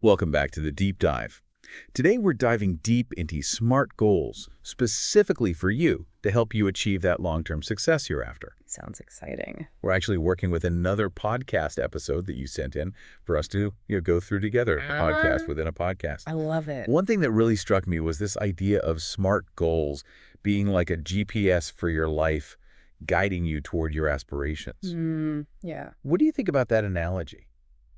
Welcome back to the Deep Dive. Today we're diving deep into SMART goals, specifically for you to help you achieve that long-term success you're after. Sounds exciting. We're actually working with another podcast episode that you sent in for us to go through together, a podcast within a podcast. I love it. One thing that really struck me was this idea of SMART goals being like a GPS for your life, guiding you toward your aspirations. Yeah. What do you think about that analogy?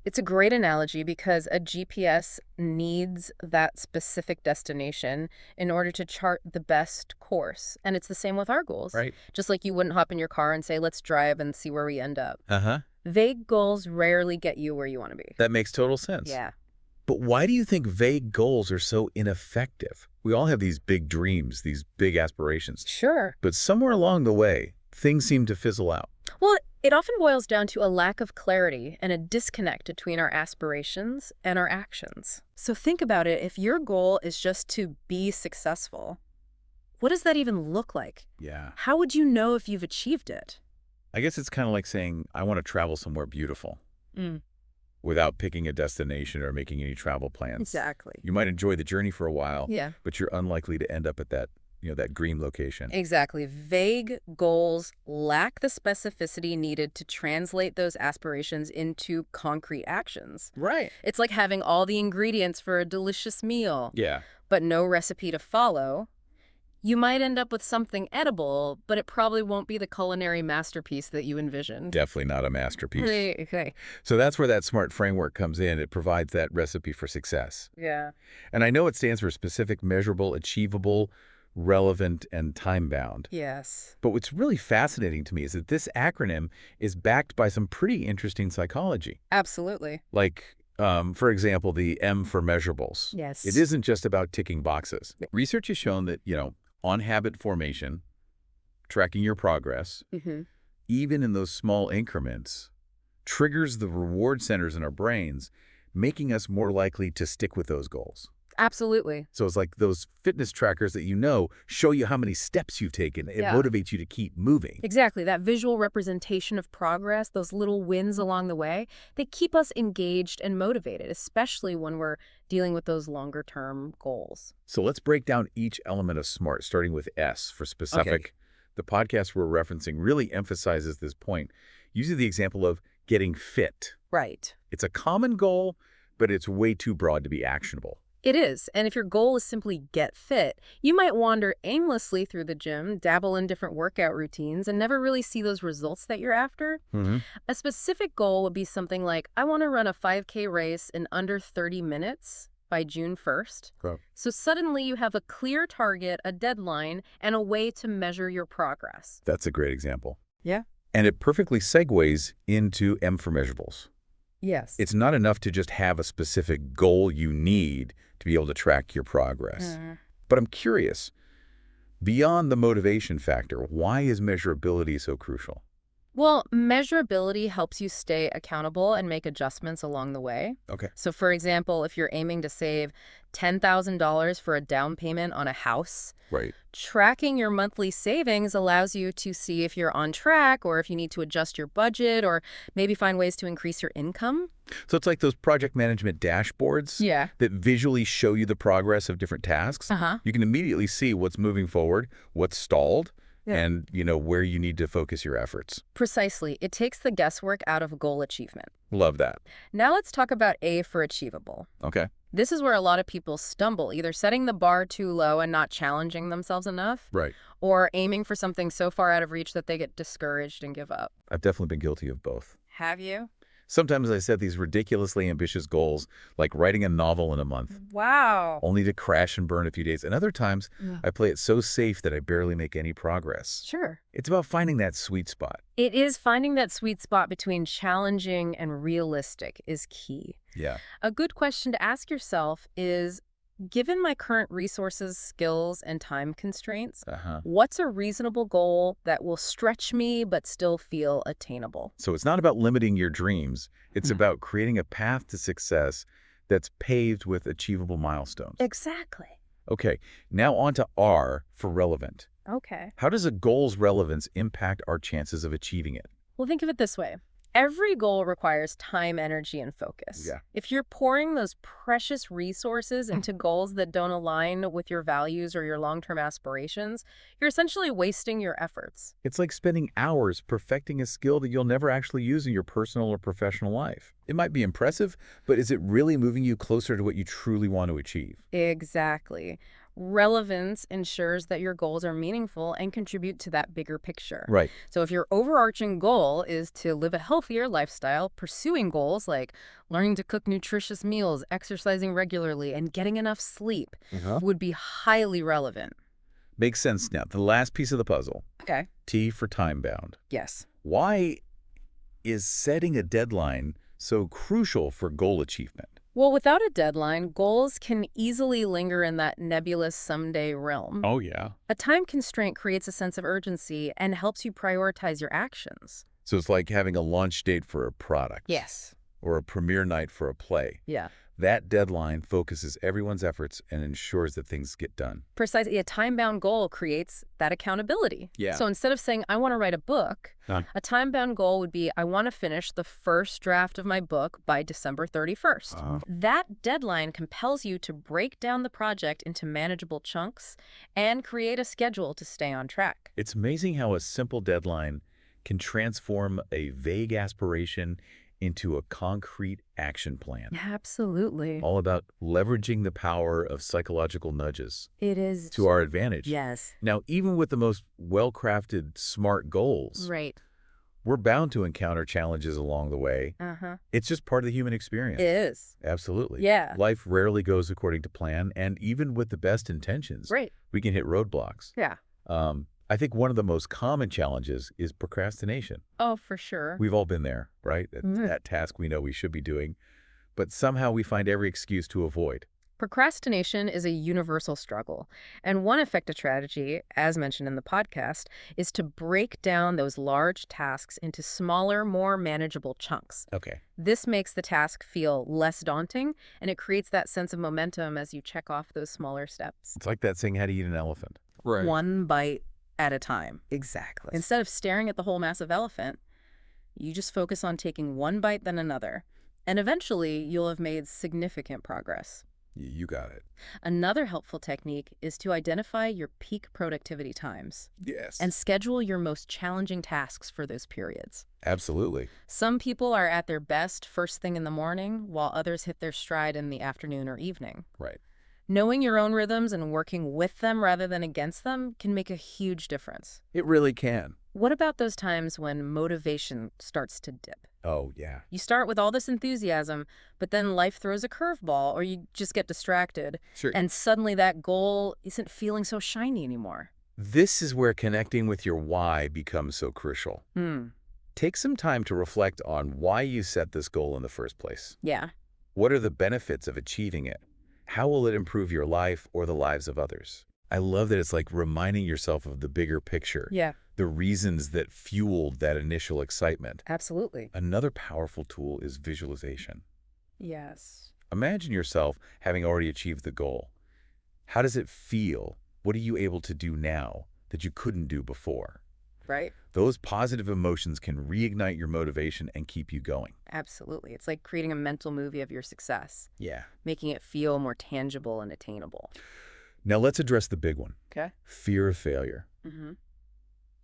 It's a great analogy because a GPS needs that specific destination in order to chart the best course. And it's the same with our goals. Right. Just like you wouldn't hop in your car and say, let's drive and see where we end up. Uh-huh. Vague goals rarely get you where you want to be. That makes total sense. Yeah. But why do you think vague goals are so ineffective? We all have these big dreams, these big aspirations. Sure. But somewhere along the way, things seem to fizzle out. Well, it often boils down to a lack of clarity and a disconnect between our aspirations and our actions. So think about it. If your goal is just to be successful, what does that even look like? Yeah. How would you know if you've achieved it? I guess it's kind of like saying, I want to travel somewhere beautiful without picking a destination or making any travel plans. Exactly. You might enjoy the journey for a while, Yeah. but you're unlikely to end up at that green location. Exactly. Vague goals lack the specificity needed to translate those aspirations into concrete actions. Right. It's like having all the ingredients for a delicious meal, Yeah. but no recipe to follow. You might end up with something edible, but it probably won't be the culinary masterpiece that you envisioned. Definitely not a masterpiece. Okay. So that's where that SMART framework comes in. It provides that recipe for success. Yeah. And I know it stands for specific, measurable, achievable, relevant, and time-bound. Yes. But what's really fascinating to me is that this acronym is backed by some pretty interesting psychology. Absolutely. Like, for example, the M for measurables. Yes. It isn't just about ticking boxes. Research has shown that, on habit formation, tracking your progress, even in those small increments, triggers the reward centers in our brains, making us more likely to stick with those goals. Absolutely. So it's like those fitness trackers that show you how many steps you've taken. It Yeah. motivates you to keep moving. Exactly. That visual representation of progress, those little wins along the way, they keep us engaged and motivated, especially when we're dealing with those longer-term goals. So let's break down each element of SMART, starting with S for specific. Okay. The podcast we're referencing really emphasizes this point, using the example of getting fit. Right. It's a common goal, but it's way too broad to be actionable. It is. And if your goal is simply get fit, you might wander aimlessly through the gym, dabble in different workout routines, and never really see those results that you're after. A specific goal would be something like, I want to run a 5K race in under 30 minutes by June 1st. Cool. So suddenly you have a clear target, a deadline, and a way to measure your progress. That's a great example. Yeah. And it perfectly segues into M for measurables. Yes. It's not enough to just have a specific goal you need to be able to track your progress. But I'm curious, beyond the motivation factor, why is measurability so crucial? Well, measurability helps you stay accountable and make adjustments along the way. Okay. So, for example, if you're aiming to save $10,000 for a down payment on a house, Right. tracking your monthly savings allows you to see if you're on track or if you need to adjust your budget or maybe find ways to increase your income. So it's like those project management dashboards Yeah. that visually show you the progress of different tasks. Uh-huh. You can immediately see what's moving forward, what's stalled, Yeah. and where you need to focus your efforts. Precisely. It takes the guesswork out of goal achievement. Love that. Now let's talk about A for achievable. Okay. This is where a lot of people stumble, either setting the bar too low and not challenging themselves enough, Right. or aiming for something so far out of reach that they get discouraged and give up. I've definitely been guilty of both. Have you? Sometimes I set these ridiculously ambitious goals, like writing a novel in a month, Wow. only to crash and burn a few days. And other times, I play it so safe that I barely make any progress. Sure. It's about finding that sweet spot. It is finding that sweet spot between challenging and realistic is key. Yeah. A good question to ask yourself is, given my current resources, skills, and time constraints, what's a reasonable goal that will stretch me but still feel attainable? So it's not about limiting your dreams. It's about creating a path to success that's paved with achievable milestones. Exactly. Okay, now on to R for relevant. Okay. How does a goal's relevance impact our chances of achieving it? Well, think of it this way. Every goal requires time, energy, and focus. Yeah. If you're pouring those precious resources into goals that don't align with your values or your long-term aspirations, you're essentially wasting your efforts. It's like spending hours perfecting a skill that you'll never actually use in your personal or professional life. It might be impressive, but is it really moving you closer to what you truly want to achieve? Exactly. Relevance ensures that your goals are meaningful and contribute to that bigger picture. Right. So if your overarching goal is to live a healthier lifestyle, pursuing goals like learning to cook nutritious meals, exercising regularly, and getting enough sleep would be highly relevant. Makes sense now. The last piece of the puzzle. Okay. T for time-bound. Yes. Why is setting a deadline so crucial for goal achievement? Well, without a deadline, goals can easily linger in that nebulous someday realm. Oh, yeah. A time constraint creates a sense of urgency and helps you prioritize your actions. So it's like having a launch date for a product. Yes. Or a premiere night for a play. Yeah. That deadline focuses everyone's efforts and ensures that things get done. Precisely. A time-bound goal creates that accountability. Yeah. So instead of saying, I want to write a book, a time-bound goal would be, I want to finish the first draft of my book by December 31st. That deadline compels you to break down the project into manageable chunks and create a schedule to stay on track. It's amazing how a simple deadline can transform a vague aspiration into a concrete action plan. Absolutely. All about leveraging the power of psychological nudges It is. to our advantage. Yes. Now, even with the most well-crafted, smart goals, Right. we're bound to encounter challenges along the way. It's just part of the human experience. It is. Absolutely. Yeah. Life rarely goes according to plan, and even with the best intentions, Right. we can hit roadblocks. Yeah. I think one of the most common challenges is procrastination. Oh, for sure. We've all been there, right? That task we know we should be doing, but somehow we find every excuse to avoid. Procrastination is a universal struggle, and one effective strategy, as mentioned in the podcast, is to break down those large tasks into smaller, more manageable chunks. Okay. This makes the task feel less daunting, and it creates that sense of momentum as you check off those smaller steps. It's like that saying, how to eat an elephant. Right. One bite at a time. Exactly. Instead of staring at the whole massive elephant, you just focus on taking one bite then another, and eventually you'll have made significant progress. You got it. Another helpful technique is to identify your peak productivity times Yes. and schedule your most challenging tasks for those periods. Absolutely. Some people are at their best first thing in the morning, while others hit their stride in the afternoon or evening. Right. Knowing your own rhythms and working with them rather than against them can make a huge difference. It really can. What about those times when motivation starts to dip? Oh, yeah. You start with all this enthusiasm, but then life throws a curveball or you just get distracted, Sure. and suddenly that goal isn't feeling so shiny anymore. This is where connecting with your why becomes so crucial. Take some time to reflect on why you set this goal in the first place. Yeah. What are the benefits of achieving it? How will it improve your life or the lives of others? I love that it's like reminding yourself of the bigger picture. Yeah. The reasons that fueled that initial excitement. Absolutely. Another powerful tool is visualization. Yes. Imagine yourself having already achieved the goal. How does it feel? What are you able to do now that you couldn't do before? Right? Those positive emotions can reignite your motivation and keep you going. Absolutely. It's like creating a mental movie of your success, Yeah. making it feel more tangible and attainable. Now let's address the big one. Okay. Fear of failure. Mm-hmm.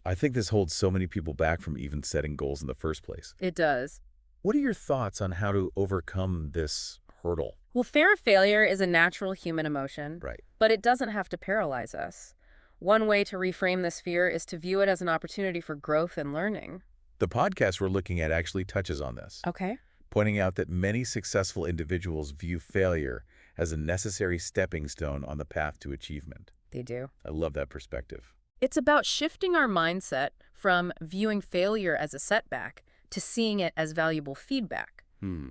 I think this holds so many people back from even setting goals in the first place. It does. What are your thoughts on how to overcome this hurdle? Well, fear of failure is a natural human emotion, Right. but it doesn't have to paralyze us. One way to reframe this fear is to view it as an opportunity for growth and learning. The podcast we're looking at actually touches on this, Okay. pointing out that many successful individuals view failure as a necessary stepping stone on the path to achievement. They do. I love that perspective. It's about shifting our mindset from viewing failure as a setback to seeing it as valuable feedback.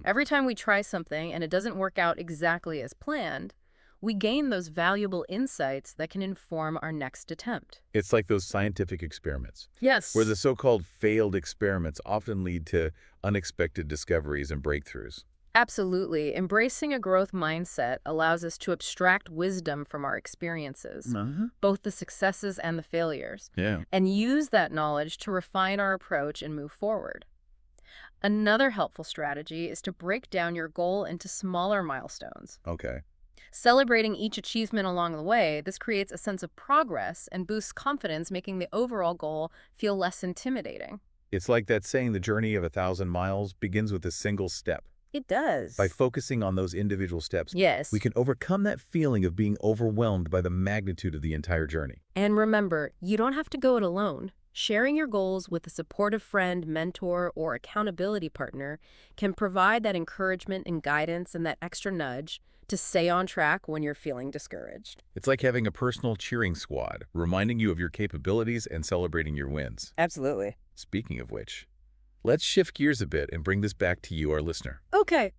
Every time we try something and it doesn't work out exactly as planned, we gain those valuable insights that can inform our next attempt. It's like those scientific experiments, Yes. where the so-called failed experiments often lead to unexpected discoveries and breakthroughs. Absolutely. Embracing a growth mindset allows us to abstract wisdom from our experiences, both the successes and the failures, Yeah. and use that knowledge to refine our approach and move forward. Another helpful strategy is to break down your goal into smaller milestones. Okay. Celebrating each achievement along the way, this creates a sense of progress and boosts confidence, making the overall goal feel less intimidating. It's like that saying the journey of 1,000 miles begins with a single step. It does. By focusing on those individual steps, Yes. we can overcome that feeling of being overwhelmed by the magnitude of the entire journey. And remember, you don't have to go it alone. Sharing your goals with a supportive friend, mentor, or accountability partner can provide that encouragement and guidance and that extra nudge to stay on track when you're feeling discouraged. It's like having a personal cheering squad, reminding you of your capabilities and celebrating your wins. Absolutely. Speaking of which, let's shift gears a bit and bring this back to you, our listener. Okay.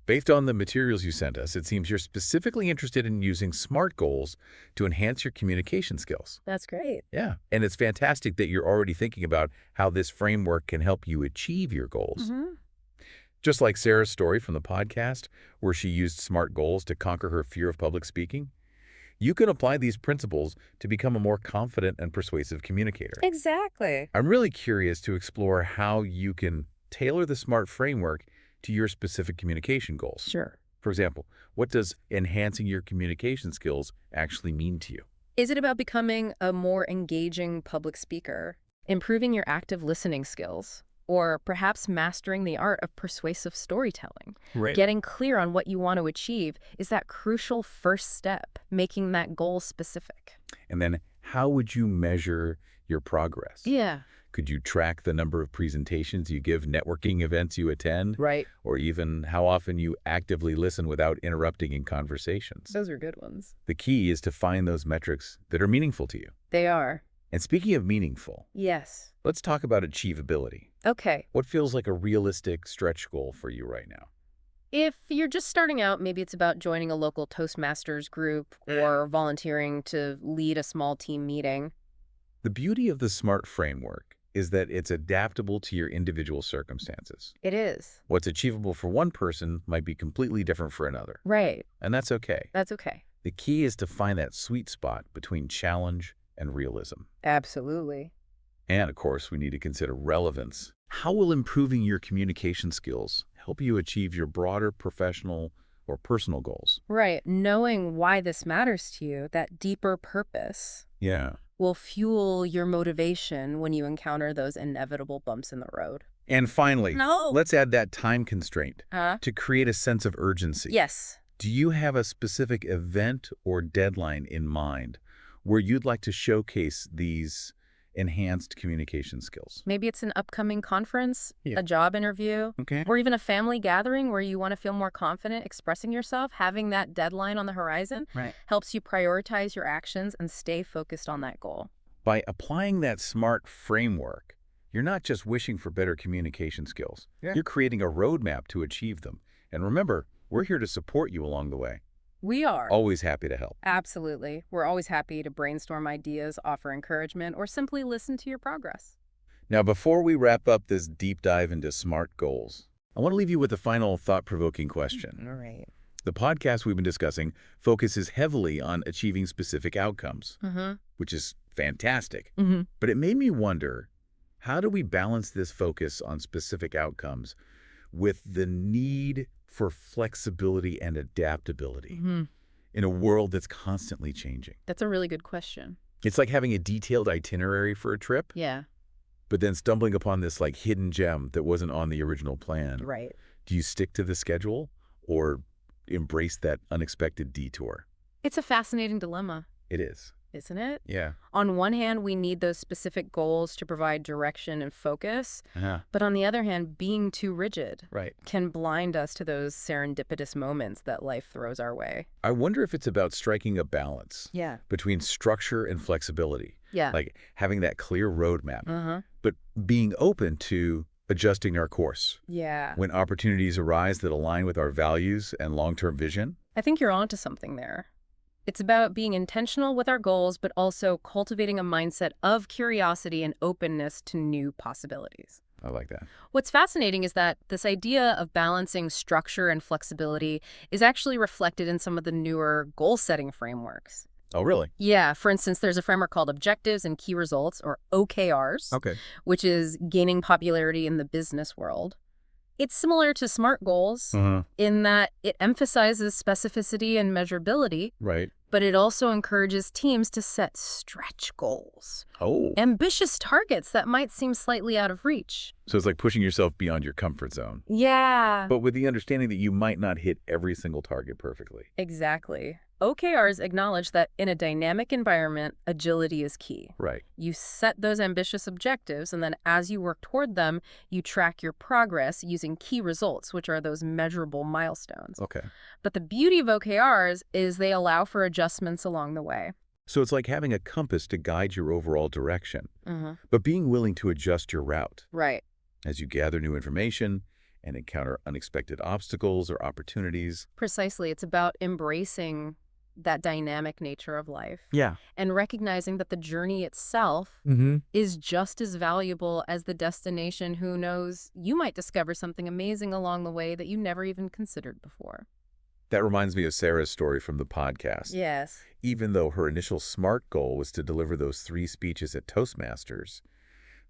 Based on the materials you sent us, it seems you're specifically interested in using SMART goals to enhance your communication skills. That's great. Yeah, and it's fantastic that you're already thinking about how this framework can help you achieve your goals. Just like Sarah's story from the podcast, where she used SMART goals to conquer her fear of public speaking, you can apply these principles to become a more confident and persuasive communicator. Exactly. I'm really curious to explore how you can tailor the SMART framework to your specific communication goals. Sure. For example, what does enhancing your communication skills actually mean to you? Is it about becoming a more engaging public speaker, improving your active listening skills, or perhaps mastering the art of persuasive storytelling? Right. Getting clear on what you want to achieve is that crucial first step, making that goal specific. And then how would you measure your progress? Yeah. Could you track the number of presentations you give, networking events you attend, Right. or even how often you actively listen without interrupting in conversations? Those are good ones. The key is to find those metrics that are meaningful to you. They are. And speaking of meaningful, Yes. let's talk about achievability. Okay. What feels like a realistic stretch goal for you right now? If you're just starting out, maybe it's about joining a local Toastmasters group or volunteering to lead a small team meeting. The beauty of the SMART framework is that it's adaptable to your individual circumstances. It is. What's achievable for one person might be completely different for another, Right. and that's okay. That's okay. The key is to find that sweet spot between challenge and realism. Absolutely. And, of course, we need to consider relevance. How will improving your communication skills help you achieve your broader professional or personal goals? Right. Knowing why this matters to you, that deeper purpose, Yeah. will fuel your motivation when you encounter those inevitable bumps in the road. And finally, No. let's add that time constraint Huh? to create a sense of urgency. Yes. Do you have a specific event or deadline in mind where you'd like to showcase these enhanced communication skills? Maybe it's an upcoming conference, Yeah. a job interview, Okay. or even a family gathering where you want to feel more confident expressing yourself. Having that deadline on the horizon Right. helps you prioritize your actions and stay focused on that goal. By applying that SMART framework, you're not just wishing for better communication skills. Yeah. You're creating a roadmap to achieve them. And remember, we're here to support you along the way. We are. Always happy to help. Absolutely. We're always happy to brainstorm ideas, offer encouragement, or simply listen to your progress. Now, before we wrap up this deep dive into SMART goals, I want to leave you with a final thought-provoking question. All right. The podcast we've been discussing focuses heavily on achieving specific outcomes, which is fantastic. But it made me wonder, how do we balance this focus on specific outcomes with the need for flexibility and adaptability in a world that's constantly changing? That's a really good question. It's like having a detailed itinerary for a trip, Yeah. but then stumbling upon this like hidden gem that wasn't on the original plan. Right. Do you stick to the schedule or embrace that unexpected detour? It's a fascinating dilemma, It is. isn't it? Yeah. On one hand, we need those specific goals to provide direction and focus. Yeah. But on the other hand, being too rigid Right. can blind us to those serendipitous moments that life throws our way. I wonder if it's about striking a balance Yeah. between structure and flexibility, Yeah. like having that clear roadmap, – but being open to adjusting our course Yeah. when opportunities arise that align with our values and long-term vision. I think you're onto something there. It's about being intentional with our goals, but also cultivating a mindset of curiosity and openness to new possibilities. I like that. What's fascinating is that this idea of balancing structure and flexibility is actually reflected in some of the newer goal-setting frameworks. Oh, really? Yeah, for instance, there's a framework called Objectives and Key Results, or OKRs, Okay. which is gaining popularity in the business world. It's similar to SMART goals in that it emphasizes specificity and measurability, Right. but it also encourages teams to set stretch goals. Oh. Ambitious targets that might seem slightly out of reach. So it's like pushing yourself beyond your comfort zone, Yeah. but with the understanding that you might not hit every single target perfectly. Exactly. OKRs acknowledge that in a dynamic environment, agility is key. Right. You set those ambitious objectives, and then as you work toward them, you track your progress using key results, which are those measurable milestones. Okay. But the beauty of OKRs is they allow for adjustments along the way. So it's like having a compass to guide your overall direction, Mm-hmm. but being willing to adjust your route Right. as you gather new information and encounter unexpected obstacles or opportunities. Precisely. It's about embracing that dynamic nature of life. Yeah. And recognizing that the journey itself is just as valuable as the destination. Who knows, you might discover something amazing along the way that you never even considered before. That reminds me of Sarah's story from the podcast. Yes. Even though her initial SMART goal was to deliver those 3 speeches at Toastmasters,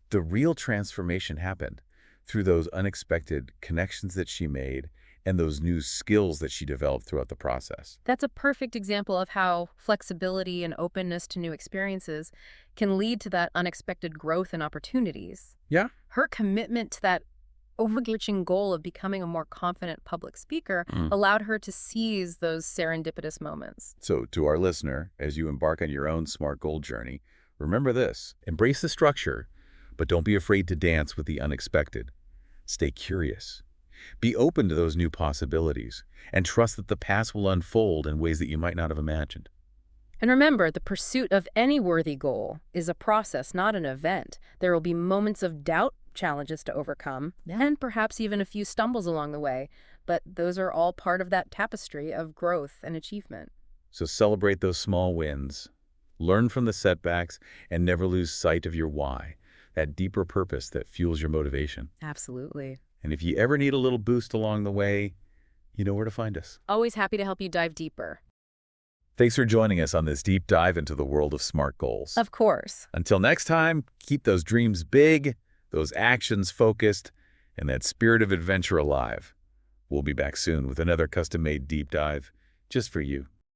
the real transformation happened through those unexpected connections that she made and those new skills that she developed throughout the process. That's a perfect example of how flexibility and openness to new experiences can lead to that unexpected growth and opportunities. Yeah. Her commitment to that overarching goal of becoming a more confident public speaker allowed her to seize those serendipitous moments. So to our listener, as you embark on your own SMART goal journey, remember this: embrace the structure, but don't be afraid to dance with the unexpected. Stay curious. Be open to those new possibilities and trust that the path will unfold in ways that you might not have imagined. And remember, the pursuit of any worthy goal is a process, not an event. There will be moments of doubt, challenges to overcome, and perhaps even a few stumbles along the way. But those are all part of that tapestry of growth and achievement. So celebrate those small wins, learn from the setbacks, and never lose sight of your why, that deeper purpose that fuels your motivation. Absolutely. And if you ever need a little boost along the way, you know where to find us. Always happy to help you dive deeper. Thanks for joining us on this deep dive into the world of SMART goals. Of course. Until next time, keep those dreams big, those actions focused, and that spirit of adventure alive. We'll be back soon with another custom-made deep dive just for you.